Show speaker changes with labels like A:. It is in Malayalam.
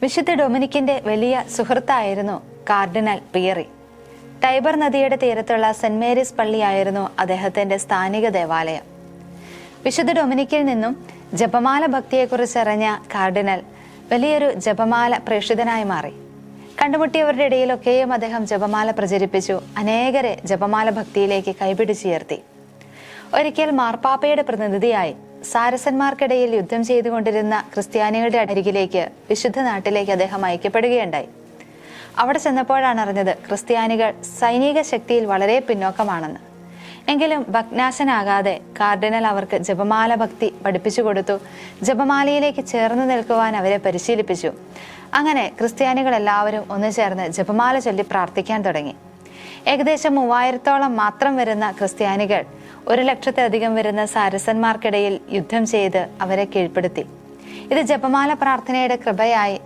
A: വിശുദ്ധ ഡൊമിനിക്കിന്റെ വലിയ സുഹൃത്തായിരുന്നു കാർഡിനൽ പിയറി. ടൈബർ നദിയുടെ തീരത്തുള്ള സെന്റ് മേരീസ് പള്ളിയായിരുന്നു അദ്ദേഹത്തിന്റെ സ്ഥാനിക ദേവാലയം. വിശുദ്ധ ഡൊമിനിക്കിൽ നിന്നും ജപമാല ഭക്തിയെക്കുറിച്ചറിഞ്ഞ കാർഡിനൽ വലിയൊരു ജപമാല പ്രേക്ഷിതനായി മാറി. കണ്ടുമുട്ടിയവരുടെ ഇടയിലൊക്കെയും അദ്ദേഹം ജപമാല പ്രചരിപ്പിച്ചു. അനേകരെ ജപമാല ഭക്തിയിലേക്ക് കൈപിടിച്ചുയർത്തി. ഒരിക്കൽ മാർപ്പാപ്പയുടെ പ്രതിനിധിയായി സാരസന്മാർക്കിടയിൽ യുദ്ധം ചെയ്തുകൊണ്ടിരുന്ന ക്രിസ്ത്യാനികളുടെ അരികിലേക്ക് വിശുദ്ധ നാട്ടിലേക്ക് അദ്ദേഹം അയക്കപ്പെടുകയുണ്ടായി. അവിടെ ചെന്നപ്പോഴാണ് അറിഞ്ഞത് ക്രിസ്ത്യാനികൾ സൈനിക ശക്തിയിൽ വളരെ പിന്നോക്കമാണെന്ന്. എങ്കിലും ഭഗ്നാശനാകാതെ കാർഡിനൽ അവർക്ക് ജപമാല ഭക്തി പഠിപ്പിച്ചു കൊടുത്തു. ജപമാലയിലേക്ക് ചേർന്ന് നിൽക്കുവാൻ അവരെ പരിശീലിപ്പിച്ചു. അങ്ങനെ ക്രിസ്ത്യാനികൾ എല്ലാവരും ഒന്നു ചേർന്ന് ജപമാല ചൊല്ലി പ്രാർത്ഥിക്കാൻ തുടങ്ങി. ഏകദേശം 3000-ഓളം മാത്രം വരുന്ന ക്രിസ്ത്യാനികൾ 100,000-ലധികം വരുന്ന സാരസന്മാർക്കിടയിൽ യുദ്ധം ചെയ്ത് അവരെ കീഴ്പ്പെടുത്തി. ഇത് ജപമാല പ്രാർത്ഥനയുടെ കൃപയായി